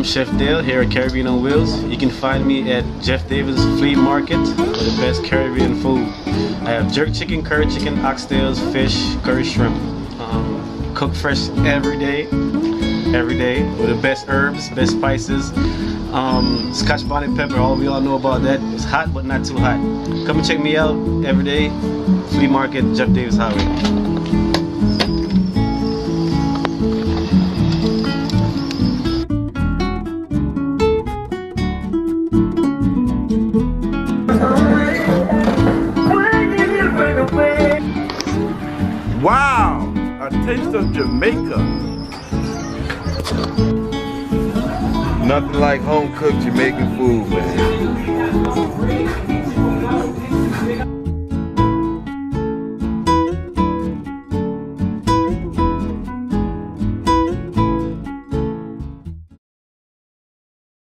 Chef Dale here at Caribbean on Wheels. You can find me at Jeff Davis Flea Market for the best Caribbean food. I have jerk chicken, curry chicken, oxtails, fish, curry shrimp. Cooked fresh every day with the best herbs, best spices. Scotch bonnet pepper, we all know about that. It's hot but not too hot. Come and check me out every day. Flea Market, Jeff Davis Highway. Wow, a taste of Jamaica. Nothing like home-cooked Jamaican food, man.